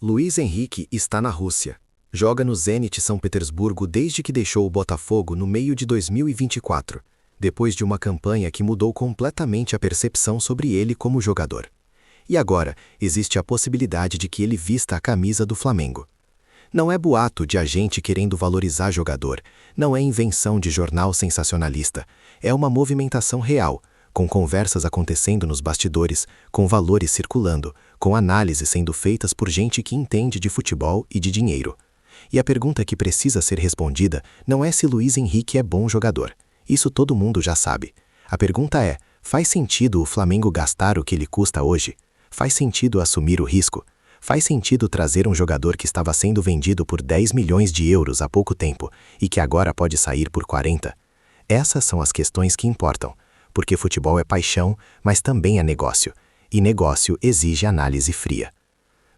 Luiz Henrique está na Rússia. Joga no Zenit São Petersburgo desde que deixou o Botafogo no meio de 2024, depois de uma campanha que mudou completamente a percepção sobre ele como jogador. E agora, existe a possibilidade de que ele vista a camisa do Flamengo. Não é boato de agente querendo valorizar jogador, não é invenção de jornal sensacionalista, é uma movimentação real, com conversas acontecendo nos bastidores, com valores circulando, com análises sendo feitas por gente que entende de futebol e de dinheiro. E a pergunta que precisa ser respondida não é se Luiz Henrique é bom jogador. Isso todo mundo já sabe. A pergunta é, faz sentido o Flamengo gastar o que ele custa hoje? Faz sentido assumir o risco? Faz sentido trazer um jogador que estava sendo vendido por 10 milhões de euros há pouco tempo e que agora pode sair por 40? Essas são as questões que importam, porque futebol é paixão, mas também é negócio, e negócio exige análise fria.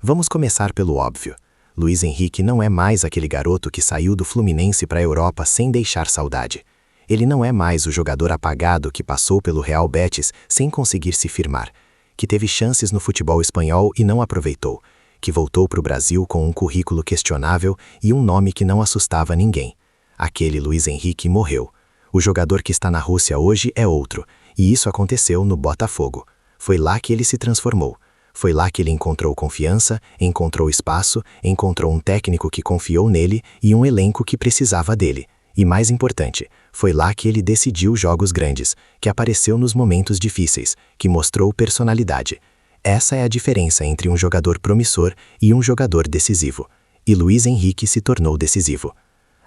Vamos começar pelo óbvio. Luiz Henrique não é mais aquele garoto que saiu do Fluminense para a Europa sem deixar saudade. Ele não é mais o jogador apagado que passou pelo Real Betis sem conseguir se firmar, que teve chances no futebol espanhol e não aproveitou, que voltou para o Brasil com um currículo questionável e um nome que não assustava ninguém. Aquele Luiz Henrique morreu. O jogador que está na Rússia hoje é outro, e isso aconteceu no Botafogo. Foi lá que ele se transformou. Foi lá que ele encontrou confiança, encontrou espaço, encontrou um técnico que confiou nele e um elenco que precisava dele. E mais importante, foi lá que ele decidiu jogos grandes, que apareceu nos momentos difíceis, que mostrou personalidade. Essa é a diferença entre um jogador promissor e um jogador decisivo. E Luiz Henrique se tornou decisivo.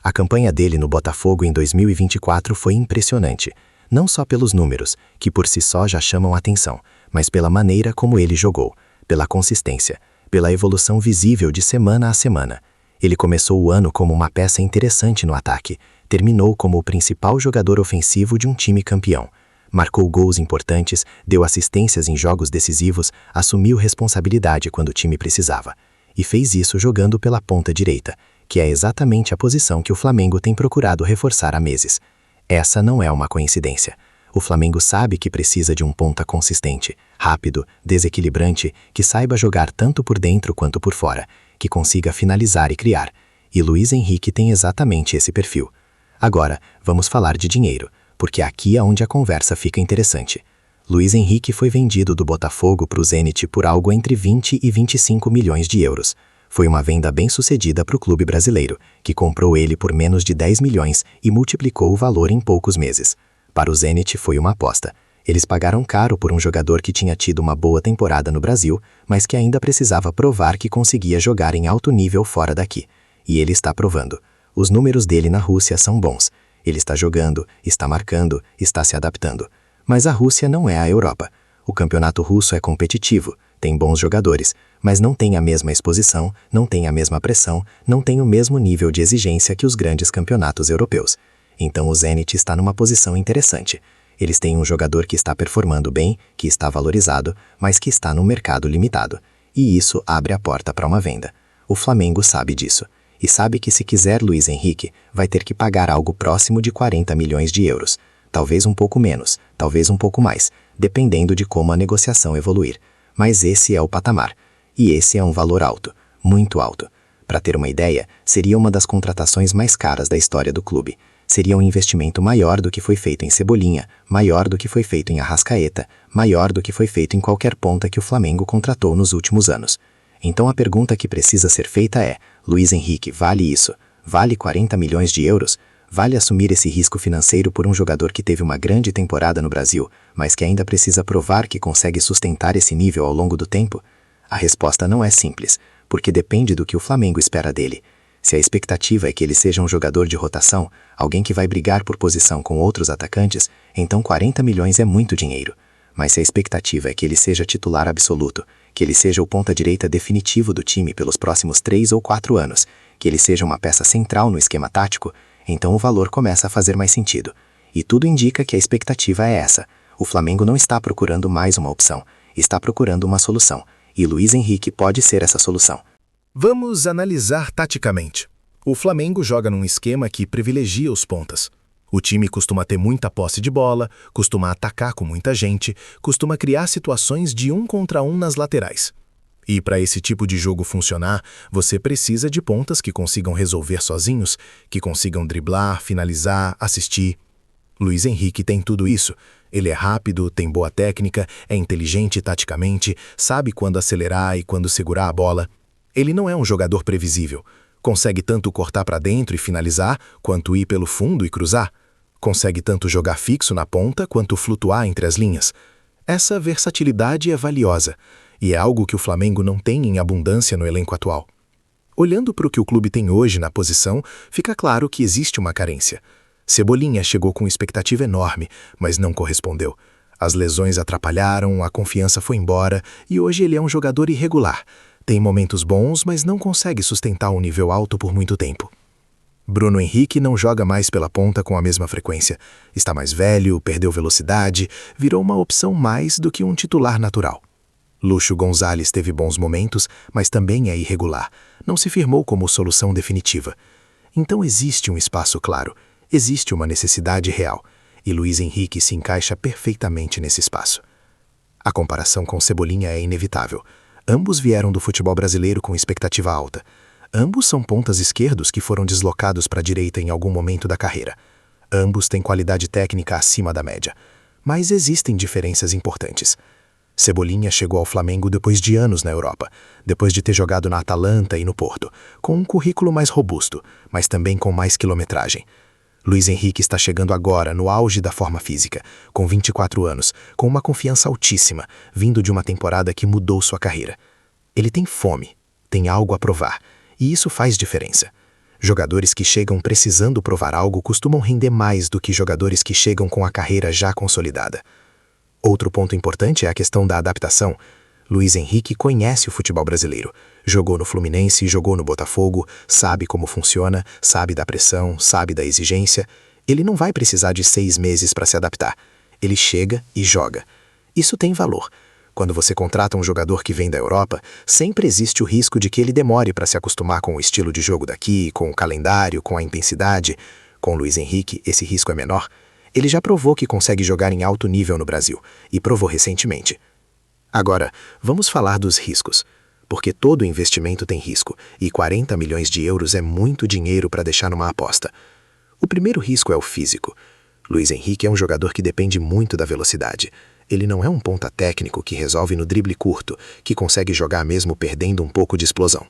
A campanha dele no Botafogo em 2024 foi impressionante, não só pelos números, que por si só já chamam atenção, mas pela maneira como ele jogou, pela consistência, pela evolução visível de semana a semana. Ele começou o ano como uma peça interessante no ataque, terminou como o principal jogador ofensivo de um time campeão. Marcou gols importantes, deu assistências em jogos decisivos, assumiu responsabilidade quando o time precisava. E fez isso jogando pela ponta direita, que é exatamente a posição que o Flamengo tem procurado reforçar há meses. Essa não é uma coincidência. O Flamengo sabe que precisa de um ponta consistente, rápido, desequilibrante, que saiba jogar tanto por dentro quanto por fora, que consiga finalizar e criar. E Luiz Henrique tem exatamente esse perfil. Agora, vamos falar de dinheiro, porque aqui é onde a conversa fica interessante. Luiz Henrique foi vendido do Botafogo para o Zenit por algo entre 20 e 25 milhões de euros. Foi uma venda bem-sucedida para o clube brasileiro, que comprou ele por menos de 10 milhões e multiplicou o valor em poucos meses. Para o Zenit foi uma aposta. Eles pagaram caro por um jogador que tinha tido uma boa temporada no Brasil, mas que ainda precisava provar que conseguia jogar em alto nível fora daqui. E ele está provando. Os números dele na Rússia são bons. Ele está jogando, está marcando, está se adaptando. Mas a Rússia não é a Europa. O campeonato russo é competitivo, tem bons jogadores, mas não tem a mesma exposição, não tem a mesma pressão, não tem o mesmo nível de exigência que os grandes campeonatos europeus. Então o Zenit está numa posição interessante. Eles têm um jogador que está performando bem, que está valorizado, mas que está num mercado limitado. E isso abre a porta para uma venda. O Flamengo sabe disso. E sabe que se quiser Luiz Henrique, vai ter que pagar algo próximo de 40 milhões de euros. Talvez um pouco menos, talvez um pouco mais, dependendo de como a negociação evoluir. Mas esse é o patamar. E esse é um valor alto, muito alto. Para ter uma ideia, seria uma das contratações mais caras da história do clube. Seria um investimento maior do que foi feito em Cebolinha, maior do que foi feito em Arrascaeta, maior do que foi feito em qualquer ponta que o Flamengo contratou nos últimos anos. Então a pergunta que precisa ser feita é, Luiz Henrique vale isso? Vale 40 milhões de euros? Vale assumir esse risco financeiro por um jogador que teve uma grande temporada no Brasil, mas que ainda precisa provar que consegue sustentar esse nível ao longo do tempo? A resposta não é simples, porque depende do que o Flamengo espera dele. Se a expectativa é que ele seja um jogador de rotação, alguém que vai brigar por posição com outros atacantes, então 40 milhões é muito dinheiro. Mas se a expectativa é que ele seja titular absoluto, que ele seja o ponta-direita definitivo do time pelos próximos 3 ou 4 anos, que ele seja uma peça central no esquema tático, então o valor começa a fazer mais sentido. E tudo indica que a expectativa é essa. O Flamengo não está procurando mais uma opção, está procurando uma solução. E Luiz Henrique pode ser essa solução. Vamos analisar taticamente. O Flamengo joga num esquema que privilegia os pontas. O time costuma ter muita posse de bola, costuma atacar com muita gente, costuma criar situações de 1 contra 1 nas laterais. E para esse tipo de jogo funcionar, você precisa de pontas que consigam resolver sozinhos, que consigam driblar, finalizar, assistir. Luiz Henrique tem tudo isso. Ele é rápido, tem boa técnica, é inteligente taticamente, sabe quando acelerar e quando segurar a bola. Ele não é um jogador previsível. Consegue tanto cortar para dentro e finalizar, quanto ir pelo fundo e cruzar. Consegue tanto jogar fixo na ponta, quanto flutuar entre as linhas. Essa versatilidade é valiosa, e é algo que o Flamengo não tem em abundância no elenco atual. Olhando para o que o clube tem hoje na posição, fica claro que existe uma carência. Cebolinha chegou com expectativa enorme, mas não correspondeu. As lesões atrapalharam, a confiança foi embora, e hoje ele é um jogador irregular. Tem momentos bons, mas não consegue sustentar um nível alto por muito tempo. Bruno Henrique não joga mais pela ponta com a mesma frequência. Está mais velho, perdeu velocidade, virou uma opção mais do que um titular natural. Lúcio Gonzalez teve bons momentos, mas também é irregular. Não se firmou como solução definitiva. Então existe um espaço claro, existe uma necessidade real, e Luiz Henrique se encaixa perfeitamente nesse espaço. A comparação com Cebolinha é inevitável. Ambos vieram do futebol brasileiro com expectativa alta. Ambos são pontas esquerdos que foram deslocados para a direita em algum momento da carreira. Ambos têm qualidade técnica acima da média. Mas existem diferenças importantes. Cebolinha chegou ao Flamengo depois de anos na Europa, depois de ter jogado na Atalanta e no Porto, com um currículo mais robusto, mas também com mais quilometragem. Luiz Henrique está chegando agora, no auge da forma física, com 24 anos, com uma confiança altíssima, vindo de uma temporada que mudou sua carreira. Ele tem fome, tem algo a provar, e isso faz diferença. Jogadores que chegam precisando provar algo costumam render mais do que jogadores que chegam com a carreira já consolidada. Outro ponto importante é a questão da adaptação. Luiz Henrique conhece o futebol brasileiro. Jogou no Fluminense, jogou no Botafogo, sabe como funciona, sabe da pressão, sabe da exigência. Ele não vai precisar de 6 meses para se adaptar. Ele chega e joga. Isso tem valor. Quando você contrata um jogador que vem da Europa, sempre existe o risco de que ele demore para se acostumar com o estilo de jogo daqui, com o calendário, com a intensidade. Com Luiz Henrique, esse risco é menor. Ele já provou que consegue jogar em alto nível no Brasil, e provou recentemente. Agora, vamos falar dos riscos, porque todo investimento tem risco, e 40 milhões de euros é muito dinheiro para deixar numa aposta. O primeiro risco é o físico. Luiz Henrique é um jogador que depende muito da velocidade. Ele não é um ponta técnico que resolve no drible curto, que consegue jogar mesmo perdendo um pouco de explosão.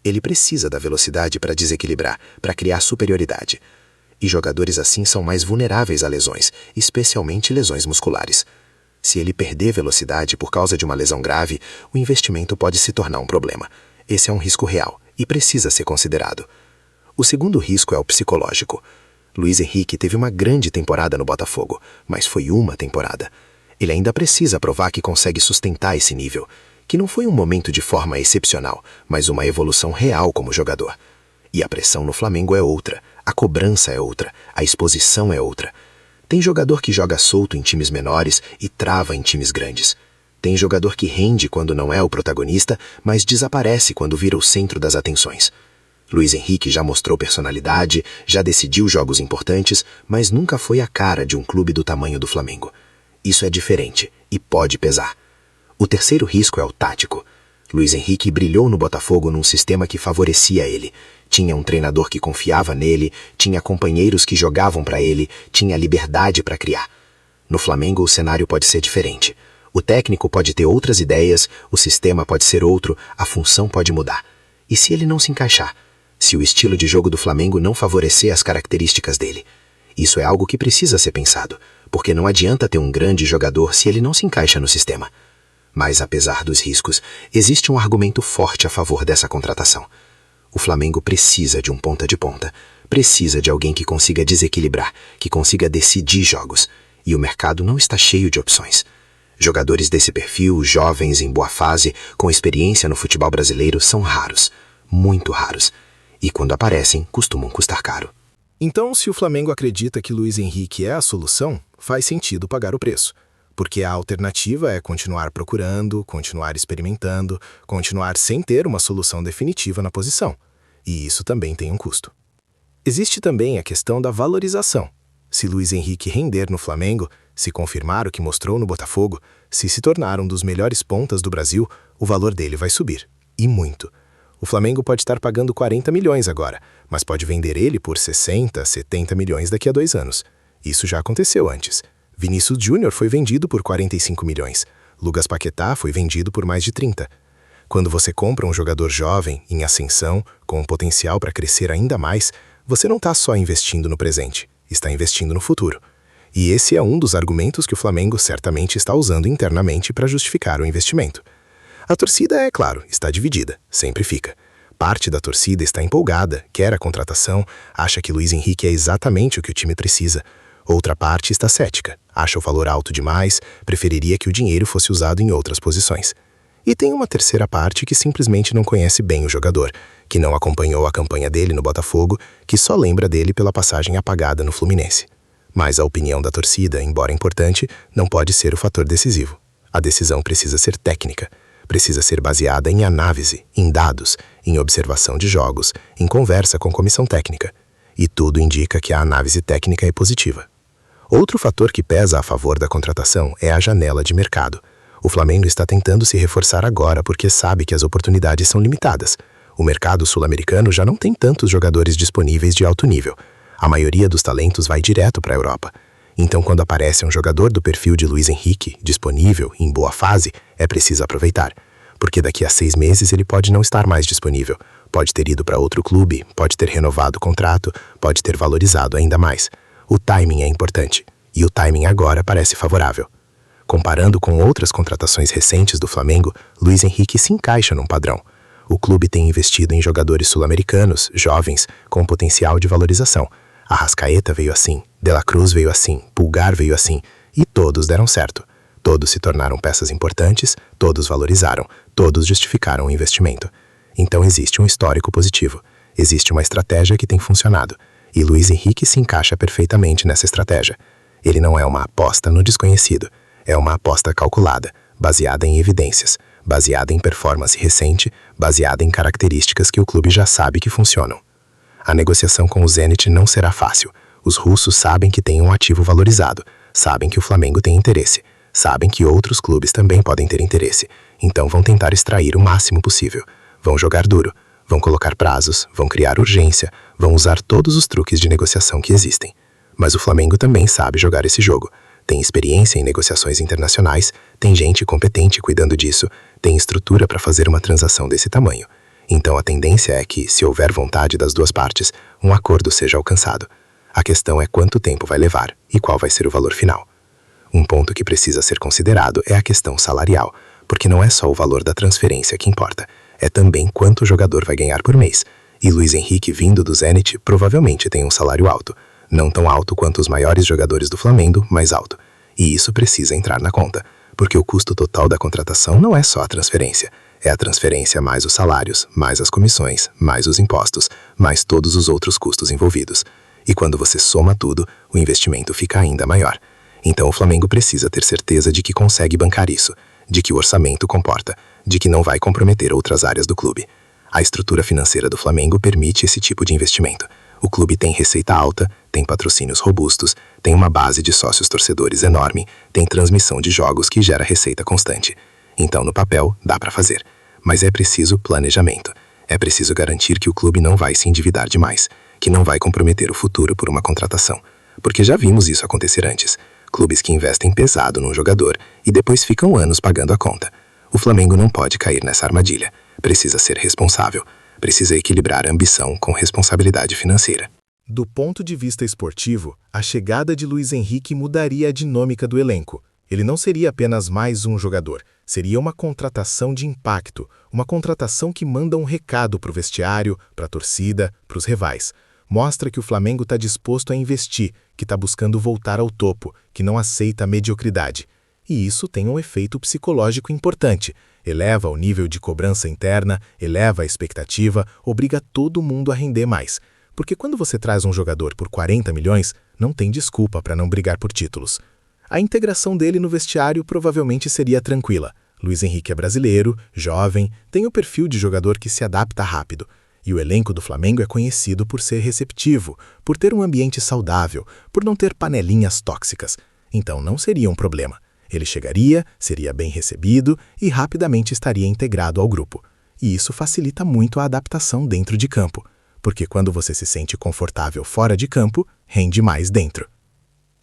Ele precisa da velocidade para desequilibrar, para criar superioridade. E jogadores assim são mais vulneráveis a lesões, especialmente lesões musculares. Se ele perder velocidade por causa de uma lesão grave, o investimento pode se tornar um problema. Esse é um risco real e precisa ser considerado. O segundo risco é o psicológico. Luiz Henrique teve uma grande temporada no Botafogo, mas foi uma temporada. Ele ainda precisa provar que consegue sustentar esse nível, que não foi um momento de forma excepcional, mas uma evolução real como jogador. E a pressão no Flamengo é outra, a cobrança é outra, a exposição é outra. Tem jogador que joga solto em times menores e trava em times grandes. Tem jogador que rende quando não é o protagonista, mas desaparece quando vira o centro das atenções. Luiz Henrique já mostrou personalidade, já decidiu jogos importantes, mas nunca foi a cara de um clube do tamanho do Flamengo. Isso é diferente e pode pesar. O terceiro risco é o tático. Luiz Henrique brilhou no Botafogo num sistema que favorecia ele. Tinha um treinador que confiava nele, tinha companheiros que jogavam para ele, tinha liberdade para criar. No Flamengo o cenário pode ser diferente. O técnico pode ter outras ideias, o sistema pode ser outro, a função pode mudar. E se ele não se encaixar? Se o estilo de jogo do Flamengo não favorecer as características dele? Isso é algo que precisa ser pensado, porque não adianta ter um grande jogador se ele não se encaixa no sistema. Mas, apesar dos riscos, existe um argumento forte a favor dessa contratação. O Flamengo precisa de um ponta de ponta, precisa de alguém que consiga desequilibrar, que consiga decidir jogos, e o mercado não está cheio de opções. Jogadores desse perfil, jovens em boa fase, com experiência no futebol brasileiro, são raros, muito raros, e quando aparecem, costumam custar caro. Então, se o Flamengo acredita que Luiz Henrique é a solução, faz sentido pagar o preço. Porque a alternativa é continuar procurando, continuar experimentando, continuar sem ter uma solução definitiva na posição. E isso também tem um custo. Existe também a questão da valorização. Se Luís Henrique render no Flamengo, se confirmar o que mostrou no Botafogo, se tornar um dos melhores pontas do Brasil, o valor dele vai subir. E muito. O Flamengo pode estar pagando 40 milhões agora, mas pode vender ele por 60, 70 milhões daqui a 2 anos. Isso já aconteceu antes. Vinícius Júnior foi vendido por 45 milhões. Lucas Paquetá foi vendido por mais de 30. Quando você compra um jogador jovem, em ascensão, com potencial para crescer ainda mais, você não está só investindo no presente, está investindo no futuro. E esse é um dos argumentos que o Flamengo certamente está usando internamente para justificar o investimento. A torcida, é claro, está dividida, sempre fica. Parte da torcida está empolgada, quer a contratação, acha que Luís Henrique é exatamente o que o time precisa. Outra parte está cética, acha o valor alto demais, preferiria que o dinheiro fosse usado em outras posições. E tem uma terceira parte que simplesmente não conhece bem o jogador, que não acompanhou a campanha dele no Botafogo, que só lembra dele pela passagem apagada no Fluminense. Mas a opinião da torcida, embora importante, não pode ser o fator decisivo. A decisão precisa ser técnica, precisa ser baseada em análise, em dados, em observação de jogos, em conversa com comissão técnica. E tudo indica que a análise técnica é positiva. Outro fator que pesa a favor da contratação é a janela de mercado. O Flamengo está tentando se reforçar agora porque sabe que as oportunidades são limitadas. O mercado sul-americano já não tem tantos jogadores disponíveis de alto nível. A maioria dos talentos vai direto para a Europa. Então, quando aparece um jogador do perfil de Luís Henrique, disponível, em boa fase, é preciso aproveitar. Porque daqui a 6 meses ele pode não estar mais disponível. Pode ter ido para outro clube, pode ter renovado o contrato, pode ter valorizado ainda mais. O timing é importante. E o timing agora parece favorável. Comparando com outras contratações recentes do Flamengo, Luís Henrique se encaixa num padrão. O clube tem investido em jogadores sul-americanos, jovens, com potencial de valorização. Arrascaeta veio assim, De La Cruz veio assim, Pulgar veio assim, e todos deram certo. Todos se tornaram peças importantes, todos valorizaram, todos justificaram o investimento. Então existe um histórico positivo, existe uma estratégia que tem funcionado, e Luís Henrique se encaixa perfeitamente nessa estratégia. Ele não é uma aposta no desconhecido, é uma aposta calculada, baseada em evidências, baseada em performance recente, baseada em características que o clube já sabe que funcionam. A negociação com o Zenit não será fácil. Os russos sabem que tem um ativo valorizado, sabem que o Flamengo tem interesse, sabem que outros clubes também podem ter interesse, então vão tentar extrair o máximo possível. Vão jogar duro, vão colocar prazos, vão criar urgência, vão usar todos os truques de negociação que existem. Mas o Flamengo também sabe jogar esse jogo. Tem experiência em negociações internacionais, tem gente competente cuidando disso, tem estrutura para fazer uma transação desse tamanho. Então a tendência é que, se houver vontade das duas partes, um acordo seja alcançado. A questão é quanto tempo vai levar e qual vai ser o valor final. Um ponto que precisa ser considerado é a questão salarial, porque não é só o valor da transferência que importa, é também quanto o jogador vai ganhar por mês. E Luís Henrique, vindo do Zenit, provavelmente tem um salário alto. Não tão alto quanto os maiores jogadores do Flamengo, mas alto. E isso precisa entrar na conta, porque o custo total da contratação não é só a transferência. É a transferência mais os salários, mais as comissões, mais os impostos, mais todos os outros custos envolvidos. E quando você soma tudo, o investimento fica ainda maior. Então o Flamengo precisa ter certeza de que consegue bancar isso, de que o orçamento comporta, de que não vai comprometer outras áreas do clube. A estrutura financeira do Flamengo permite esse tipo de investimento. O clube tem receita alta, tem patrocínios robustos, tem uma base de sócios torcedores enorme, tem transmissão de jogos que gera receita constante. Então, no papel, dá para fazer. Mas é preciso planejamento. É preciso garantir que o clube não vai se endividar demais, que não vai comprometer o futuro por uma contratação. Porque já vimos isso acontecer antes. Clubes que investem pesado num jogador e depois ficam anos pagando a conta. O Flamengo não pode cair nessa armadilha. Precisa ser responsável. Precisa equilibrar a ambição com responsabilidade financeira. Do ponto de vista esportivo, a chegada de Luís Henrique mudaria a dinâmica do elenco. Ele não seria apenas mais um jogador, seria uma contratação de impacto, uma contratação que manda um recado para o vestiário, para a torcida, para os rivais. Mostra que o Flamengo está disposto a investir, que está buscando voltar ao topo, que não aceita a mediocridade. E isso tem um efeito psicológico importante. Eleva o nível de cobrança interna, eleva a expectativa, obriga todo mundo a render mais. Porque quando você traz um jogador por 40 milhões, não tem desculpa para não brigar por títulos. A integração dele no vestiário provavelmente seria tranquila. Luís Henrique é brasileiro, jovem, tem o perfil de jogador que se adapta rápido. E o elenco do Flamengo é conhecido por ser receptivo, por ter um ambiente saudável, por não ter panelinhas tóxicas. Então não seria um problema. Ele chegaria, seria bem recebido e rapidamente estaria integrado ao grupo. E isso facilita muito a adaptação dentro de campo, porque quando você se sente confortável fora de campo, rende mais dentro.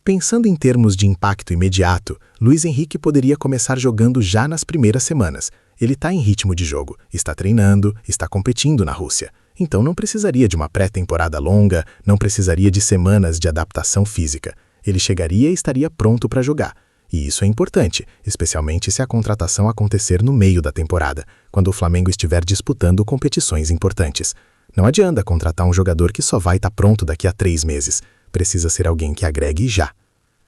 Pensando em termos de impacto imediato, Luís Henrique poderia começar jogando já nas primeiras semanas. Ele está em ritmo de jogo, está treinando, está competindo na Rússia. Então não precisaria de uma pré-temporada longa, não precisaria de semanas de adaptação física. Ele chegaria e estaria pronto para jogar. E isso é importante, especialmente se a contratação acontecer no meio da temporada, quando o Flamengo estiver disputando competições importantes. Não adianta contratar um jogador que só vai estar pronto daqui a 3 meses. Precisa ser alguém que agregue já.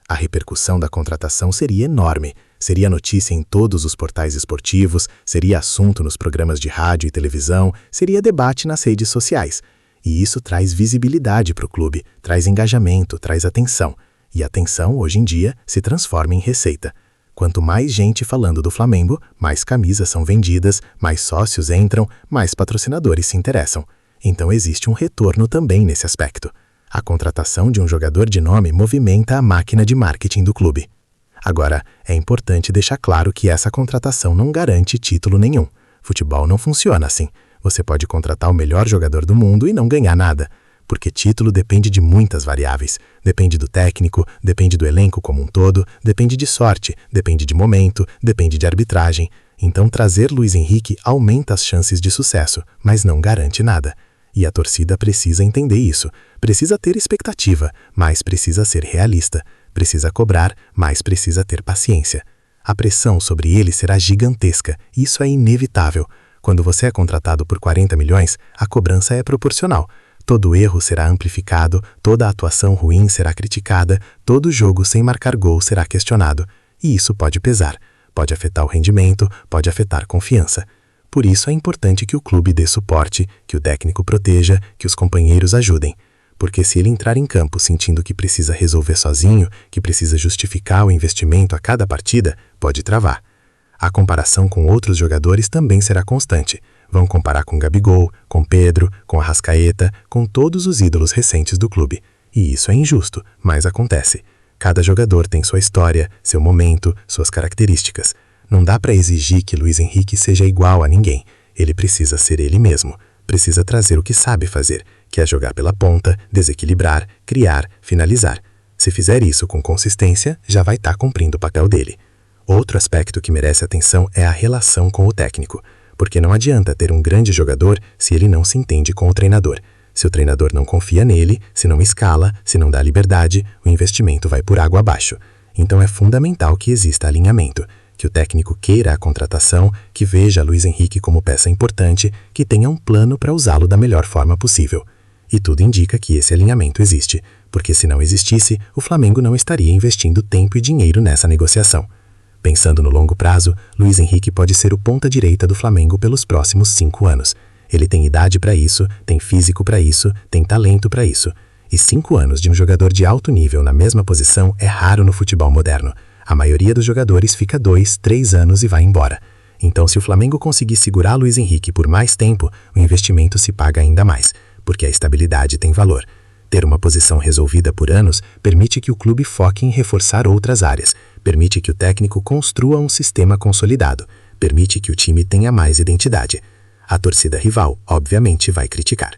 A repercussão da contratação seria enorme. Seria notícia em todos os portais esportivos, seria assunto nos programas de rádio e televisão, seria debate nas redes sociais. E isso traz visibilidade para o clube, traz engajamento, traz atenção. E a atenção, hoje em dia, se transforma em receita. Quanto mais gente falando do Flamengo, mais camisas são vendidas, mais sócios entram, mais patrocinadores se interessam. Então existe um retorno também nesse aspecto. A contratação de um jogador de nome movimenta a máquina de marketing do clube. Agora, é importante deixar claro que essa contratação não garante título nenhum. Futebol não funciona assim. Você pode contratar o melhor jogador do mundo e não ganhar nada, porque título depende de muitas variáveis. Depende do técnico, depende do elenco como um todo, depende de sorte, depende de momento, depende de arbitragem. Então trazer Luís Henrique aumenta as chances de sucesso, mas não garante nada. E a torcida precisa entender isso. Precisa ter expectativa, mas precisa ser realista. Precisa cobrar, mas precisa ter paciência. A pressão sobre ele será gigantesca. Isso é inevitável. Quando você é contratado por 40 milhões, a cobrança é proporcional. Todo erro será amplificado, toda atuação ruim será criticada, todo jogo sem marcar gol será questionado. E isso pode pesar. Pode afetar o rendimento, pode afetar confiança. Por isso é importante que o clube dê suporte, que o técnico proteja, que os companheiros ajudem. Porque se ele entrar em campo sentindo que precisa resolver sozinho, que precisa justificar o investimento a cada partida, pode travar. A comparação com outros jogadores também será constante. Vão comparar com Gabigol, com Pedro, com Arrascaeta, com todos os ídolos recentes do clube. E isso é injusto, mas acontece. Cada jogador tem sua história, seu momento, suas características. Não dá para exigir que Luís Henrique seja igual a ninguém. Ele precisa ser ele mesmo. Precisa trazer o que sabe fazer, que é jogar pela ponta, desequilibrar, criar, finalizar. Se fizer isso com consistência, já vai estar cumprindo o papel dele. Outro aspecto que merece atenção é a relação com o técnico, porque não adianta ter um grande jogador se ele não se entende com o treinador. Se o treinador não confia nele, se não escala, se não dá liberdade, o investimento vai por água abaixo. Então é fundamental que exista alinhamento, que o técnico queira a contratação, que veja Luís Henrique como peça importante, que tenha um plano para usá-lo da melhor forma possível. E tudo indica que esse alinhamento existe, porque se não existisse, o Flamengo não estaria investindo tempo e dinheiro nessa negociação. Pensando no longo prazo, Luís Henrique pode ser o ponta-direita do Flamengo pelos próximos 5 anos. Ele tem idade para isso, tem físico para isso, tem talento para isso. E 5 anos de um jogador de alto nível na mesma posição é raro no futebol moderno. A maioria dos jogadores fica 2, 3 anos e vai embora. Então, se o Flamengo conseguir segurar Luís Henrique por mais tempo, o investimento se paga ainda mais, porque a estabilidade tem valor. Ter uma posição resolvida por anos permite que o clube foque em reforçar outras áreas, permite que o técnico construa um sistema consolidado, permite que o time tenha mais identidade. A torcida rival, obviamente, vai criticar.